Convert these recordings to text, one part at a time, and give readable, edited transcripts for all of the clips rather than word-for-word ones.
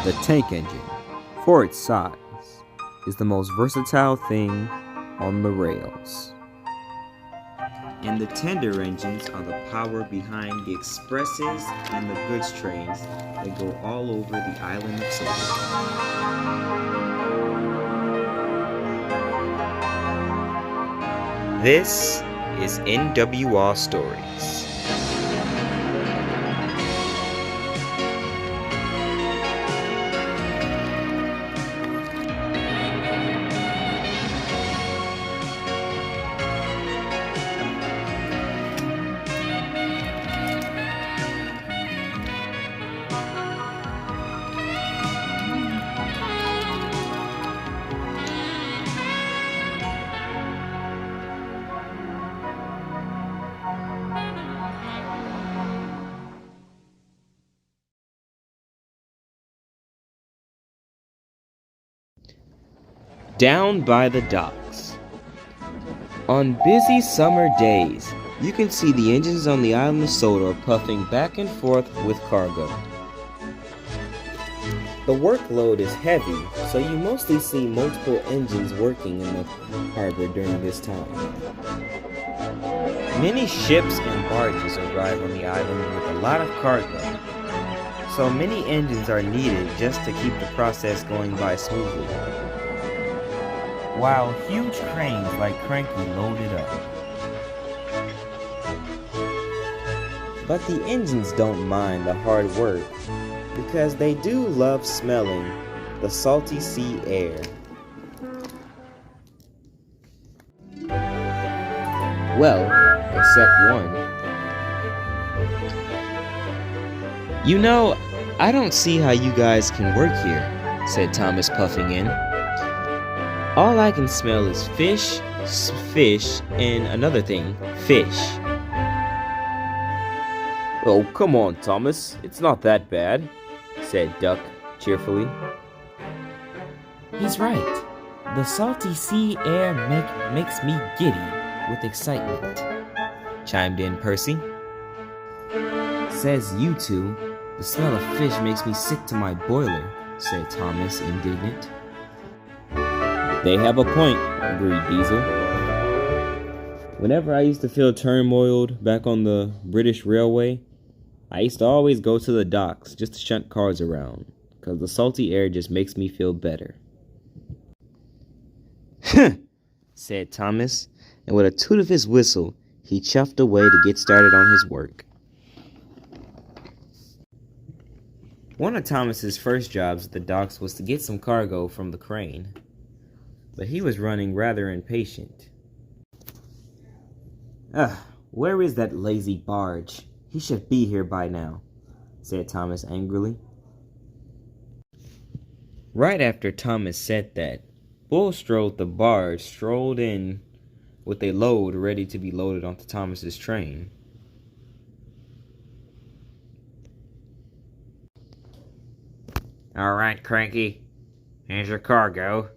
The tank engine, for its size, is the most versatile thing on the rails. And the tender engines are the power behind the expresses and the goods trains that go all over the island of Sodor. This is NWR Stories. Down by the docks. On busy summer days, you can see the engines on the island of Sodor puffing back and forth with cargo. The workload is heavy, so you mostly see multiple engines working in the harbor during this time. Many ships and barges arrive on the island with a lot of cargo, so many engines are needed just to keep the process going by smoothly, while huge cranes like Cranky load it up. But the engines don't mind the hard work because they do love smelling the salty sea air. Well, except one. You know, I don't see how you guys can work here, said Thomas, puffing in. All I can smell is fish, and another thing, fish. Oh, come on, Thomas. It's not that bad, said Duck cheerfully. He's right. The salty sea air makes me giddy with excitement, chimed in Percy. Says you two. The smell of fish makes me sick to my boiler, said Thomas, indignant. They have a point, agreed Diesel. Whenever I used to feel turmoiled back on the British Railway, I used to always go to the docks just to shunt cars around, because the salty air just makes me feel better. Huh, said Thomas, and with a toot of his whistle, he chuffed away to get started on his work. One of Thomas's first jobs at the docks was to get some cargo from the crane, but he was running rather impatient. Where is that lazy barge? He should be here by now, said Thomas angrily. Right after Thomas said that, Bulstrode the barge strolled in with a load ready to be loaded onto Thomas's train. All right, Cranky. Here's your cargo.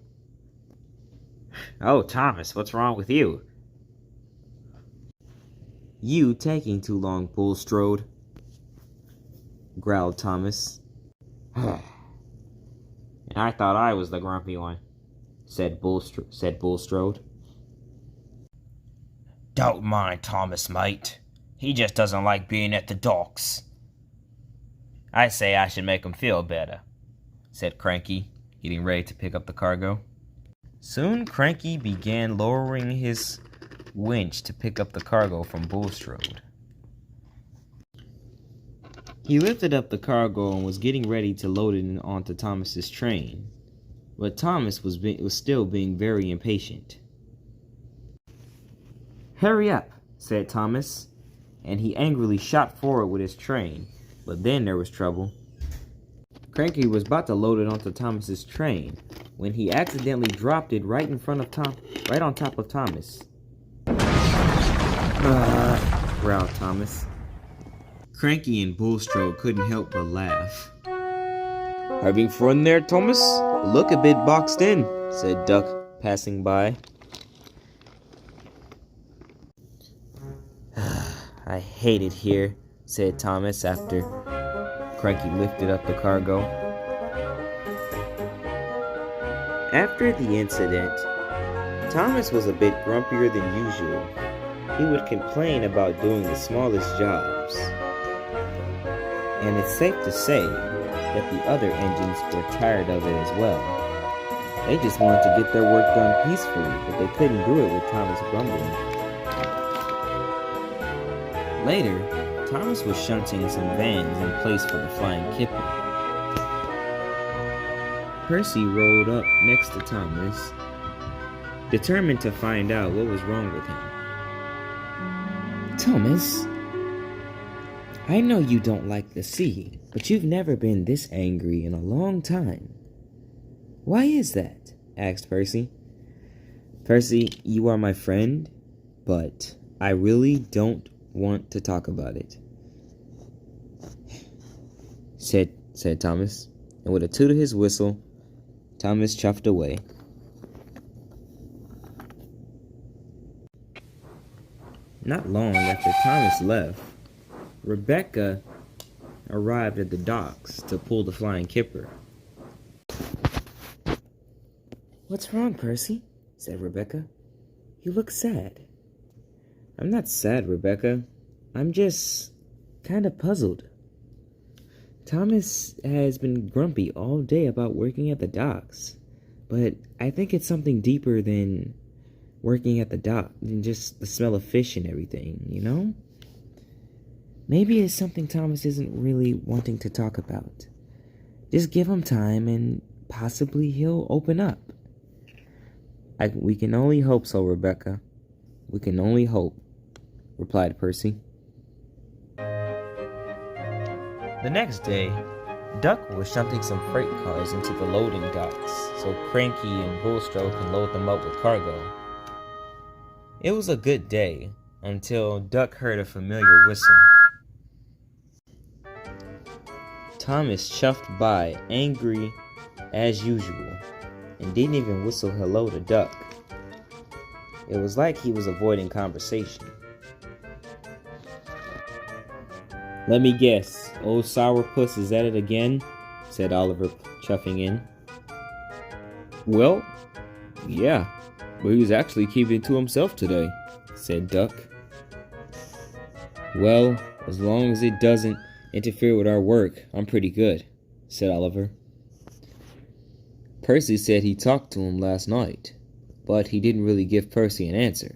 Oh, Thomas, what's wrong with you? You taking too long, Bulstrode, growled Thomas. And I thought I was the grumpy one, said Bulstrode. Don't mind Thomas, mate. He just doesn't like being at the docks. I say I should make him feel better, said Cranky, getting ready to pick up the cargo. Soon Cranky began lowering his winch to pick up the cargo from Bulstrode. He lifted up the cargo and was getting ready to load it onto Thomas's train, but Thomas was still being very impatient. Hurry up, said Thomas, and he angrily shot forward with his train, but then there was trouble. Cranky was about to load it onto Thomas's train when he accidentally dropped it right on top of Thomas. Growled Thomas. Cranky and Bulstrode couldn't help but laugh. Having fun there, Thomas? Look a bit boxed in, said Duck, passing by. I hate it here, said Thomas after Cranky lifted up the cargo. After the incident, Thomas was a bit grumpier than usual. He would complain about doing the smallest jobs. And it's safe to say that the other engines were tired of it as well. They just wanted to get their work done peacefully, but they couldn't do it with Thomas grumbling. Later, Thomas was shunting some vans in place for the flying kipper. Percy rolled up next to Thomas, determined to find out what was wrong with him. Thomas, I know you don't like the sea, but you've never been this angry in a long time. Why is that? Asked Percy. Percy, you are my friend, but I really don't want to talk about it, said Thomas, and with a toot of his whistle, Thomas chuffed away. Not long after Thomas left, Rebecca arrived at the docks to pull the flying kipper. What's wrong, Percy? Said Rebecca. You look sad. I'm not sad, Rebecca. I'm just kind of puzzled. Thomas has been grumpy all day about working at the docks, but I think it's something deeper than working at the dock, than just the smell of fish and everything, you know? Maybe it's something Thomas isn't really wanting to talk about. Just give him time and possibly he'll open up. We can only hope so, Rebecca. We can only hope, replied Percy. The next day, Duck was shunting some freight cars into the loading docks so Cranky and Bullstroke can load them up with cargo. It was a good day until Duck heard a familiar whistle. Thomas chuffed by, angry as usual, and didn't even whistle hello to Duck. It was like he was avoiding conversation. Let me guess, old Sourpuss is at it again? Said Oliver, chuffing in. Well, yeah, but he was actually keeping it to himself today, said Duck. Well, as long as it doesn't interfere with our work, I'm pretty good, said Oliver. Percy said he talked to him last night, but he didn't really give Percy an answer.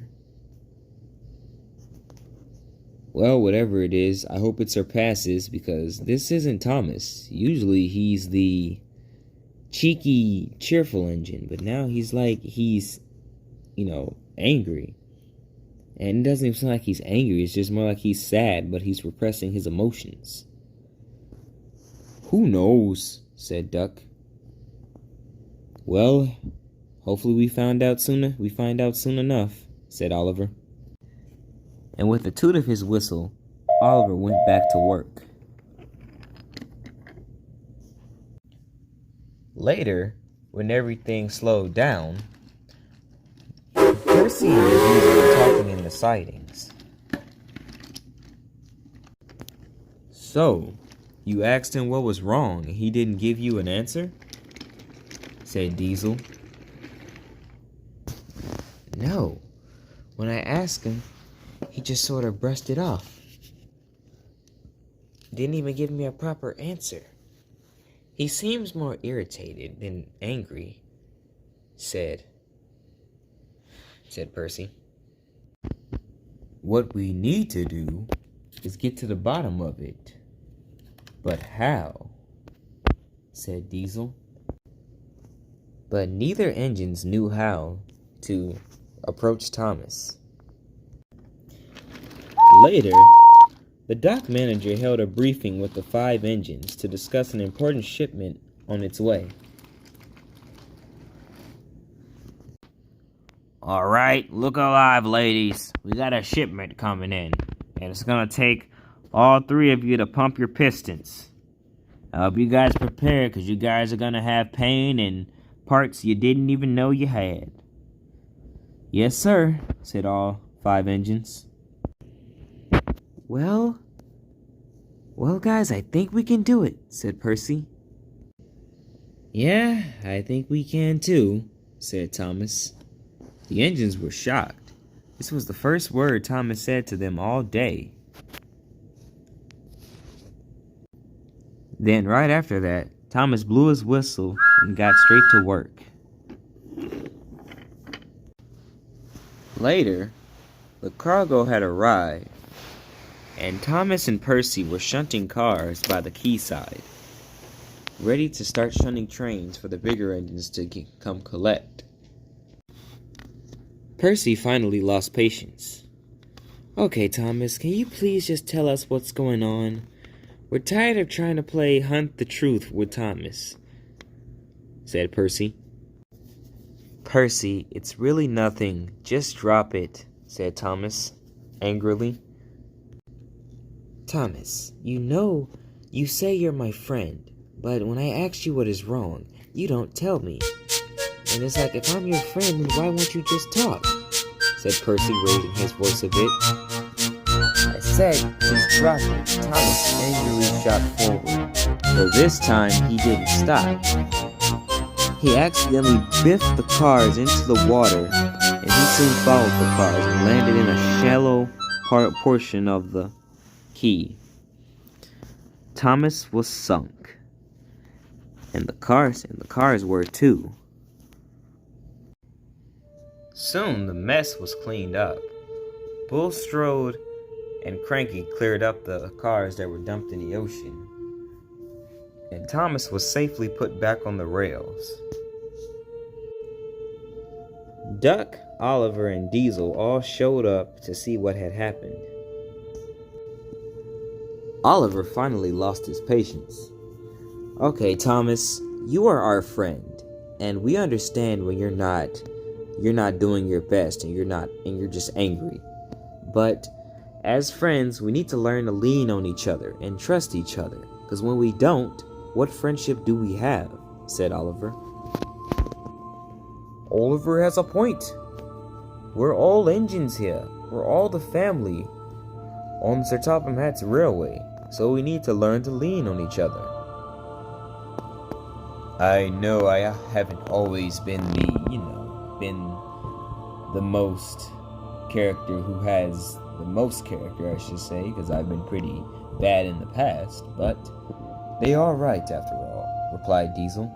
Well, whatever it is, I hope it surpasses, because this isn't Thomas. Usually he's the cheeky, cheerful engine, but now he's angry. And it doesn't even sound like he's angry, it's just more like he's sad, but he's repressing his emotions. Who knows, said Duck. Well, hopefully we find out soon enough, said Oliver. And with a toot of his whistle, Oliver went back to work. Later, when everything slowed down, Percy and Louise were talking in the sidings. So, you asked him what was wrong and he didn't give you an answer? Said Diesel. No. When I asked him, he just sort of brushed it off. Didn't even give me a proper answer. He seems more irritated than angry, said Percy. What we need to do is get to the bottom of it. But how? Said Diesel. But neither engines knew how to approach Thomas. Later, the dock manager held a briefing with the 5 engines to discuss an important shipment on its way. All right, look alive, ladies. We got a shipment coming in, and it's gonna take all 3 of you to pump your pistons. I hope you guys prepare, because you guys are gonna have pain and parts you didn't even know you had. Yes, sir, said all 5 engines. Well, guys, I think we can do it, said Percy. Yeah, I think we can too, said Thomas. The engines were shocked. This was the first word Thomas said to them all day. Then, right after that, Thomas blew his whistle and got straight to work. Later, the cargo had arrived, and Thomas and Percy were shunting cars by the quayside, ready to start shunting trains for the bigger engines to come collect. Percy finally lost patience. Okay, Thomas, can you please just tell us what's going on? We're tired of trying to play Hunt the Truth with Thomas, said Percy. Percy, it's really nothing. Just drop it, said Thomas, angrily. Thomas, you say you're my friend, but when I ask you what is wrong, you don't tell me. And it's like, if I'm your friend, then why won't you just talk? Said Percy, raising his voice a bit. I said, just drop it. Thomas angrily shot forward, though this time he didn't stop. He accidentally biffed the cars into the water, and he soon followed the cars and landed in a shallow portion of the quay. Thomas was sunk, and the cars were too. Soon the mess was cleaned up. Bulstrode and Cranky cleared up the cars that were dumped in the ocean, and Thomas was safely put back on the rails. Duck, Oliver, and Diesel all showed up to see what had happened. Oliver finally lost his patience. Okay, Thomas, you are our friend, and we understand when you're not doing your best and you're just angry. But as friends, we need to learn to lean on each other and trust each other, because when we don't, what friendship do we have? Said Oliver. Oliver has a point. We're all engines here. We're all the family on Sir Topham Hatt's railway, so we need to learn to lean on each other. I know I haven't always been the most character who has the most character, I should say, because I've been pretty bad in the past, but they are right after all, replied Diesel.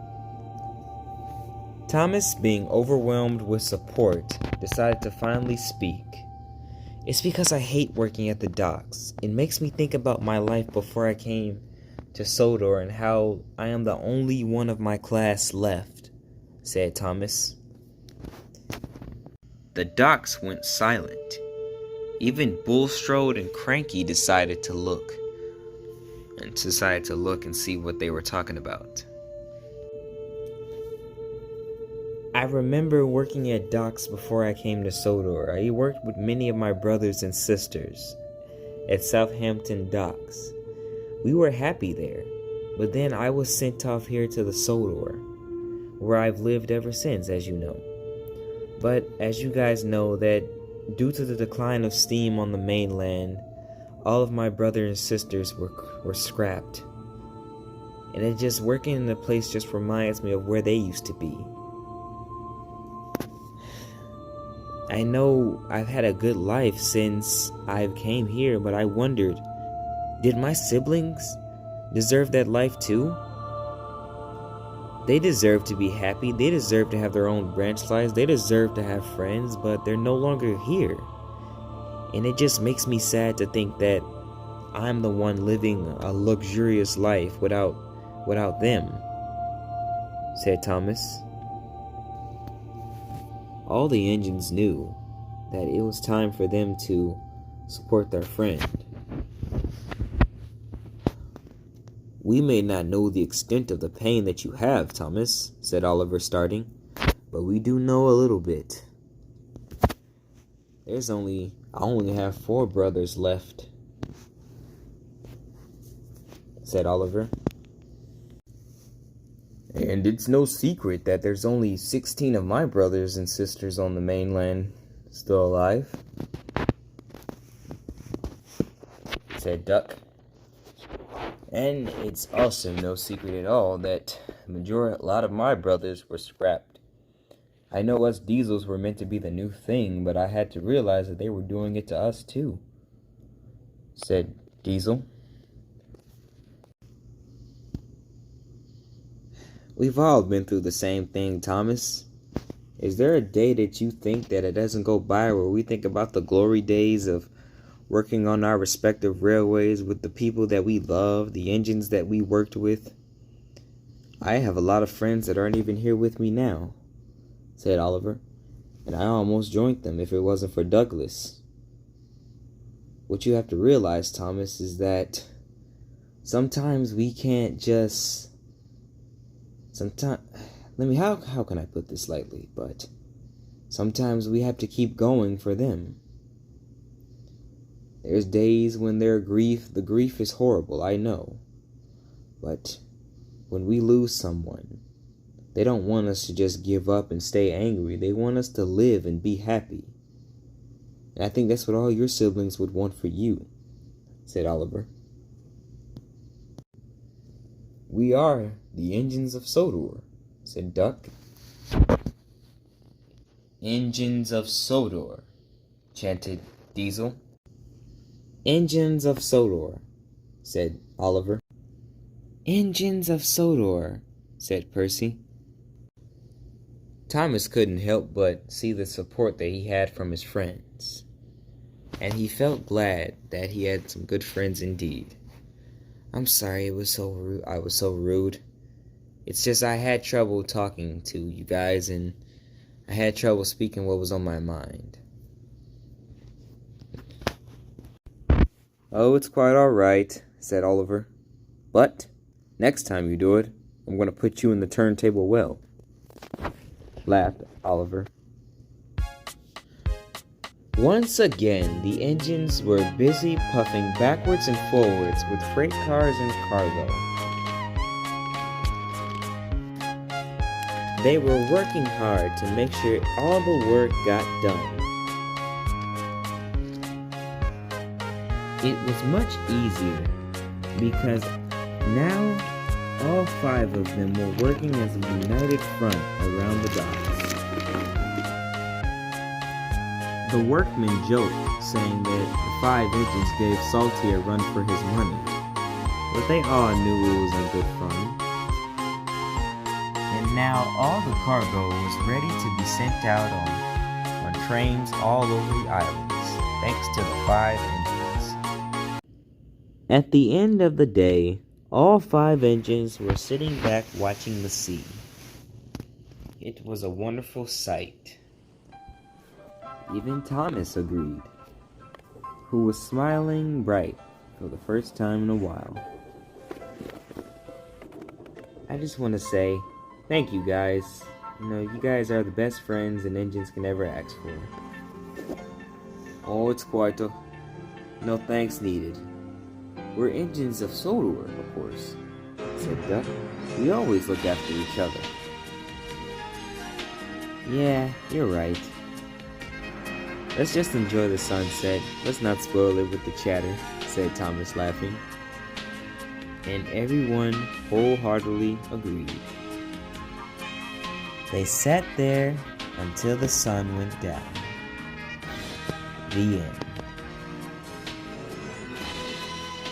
Thomas, being overwhelmed with support, decided to finally speak. It's because I hate working at the docks. It makes me think about my life before I came to Sodor and how I am the only one of my class left, said Thomas. The docks went silent. Even Bulstrode and Cranky decided to look and see what they were talking about. I remember working at docks before I came to Sodor. I worked with many of my brothers and sisters at Southampton docks. We were happy there, but then I was sent off here to the Sodor, where I've lived ever since, as you know. But as you guys know, that due to the decline of steam on the mainland, all of my brothers and sisters were scrapped. And it just working in the place just reminds me of where they used to be. I know I've had a good life since I came here, but I wondered, did my siblings deserve that life too? They deserve to be happy, they deserve to have their own branch lives, they deserve to have friends, but they're no longer here. And it just makes me sad to think that I'm the one living a luxurious life without them, said Thomas. All the engines knew that it was time for them to support their friend. We may not know the extent of the pain that you have, Thomas, said Oliver, starting, but we do know a little bit. I only have 4 brothers left, said Oliver. And it's no secret that there's only 16 of my brothers and sisters on the mainland still alive, said Duck. And it's also no secret at all that A lot of my brothers were scrapped. I know us Diesels were meant to be the new thing, but I had to realize that they were doing it to us too, said Diesel. We've all been through the same thing, Thomas. Is there a day that you think that it doesn't go by where we think about the glory days of working on our respective railways with the people that we love, the engines that we worked with? I have a lot of friends that aren't even here with me now, said Oliver, and I almost joined them if it wasn't for Douglas. What you have to realize, Thomas, is that sometimes we can't just... How can I put this lightly? But sometimes we have to keep going for them. There's days when the grief is horrible, I know. But when we lose someone, they don't want us to just give up and stay angry. They want us to live and be happy. And I think that's what all your siblings would want for you, said Oliver. We are the engines of Sodor, said Duck. Engines of Sodor, chanted Diesel. Engines of Sodor, said Oliver. Engines of Sodor, said Percy. Thomas couldn't help but see the support that he had from his friends, and he felt glad that he had some good friends indeed. I'm sorry I was so rude. It's just I had trouble talking to you guys, and I had trouble speaking what was on my mind. Oh, it's quite all right, said Oliver. But next time you do it, I'm going to put you in the turntable well, laughed Oliver. Once again, the engines were busy puffing backwards and forwards with freight cars and cargo. They were working hard to make sure all the work got done. It was much easier because now all 5 of them were working as a united front around the docks. The workmen joked, saying that the 5 engines gave Salty a run for his money, but they all knew it was in good fun. And now all the cargo was ready to be sent out on trains all over the islands, thanks to the 5 engines. At the end of the day, all 5 engines were sitting back watching the sea. It was a wonderful sight. Even Thomas agreed, who was smiling bright for the first time in a while. I just want to say thank you guys. You guys are the best friends an engines can ever ask for. Oh, it's quite no thanks needed. We're engines of Sodor, of course, said Duck. We always look after each other. Yeah, you're right. Let's just enjoy the sunset. Let's not spoil it with the chatter, said Thomas, laughing. And everyone wholeheartedly agreed. They sat there until the sun went down. The end.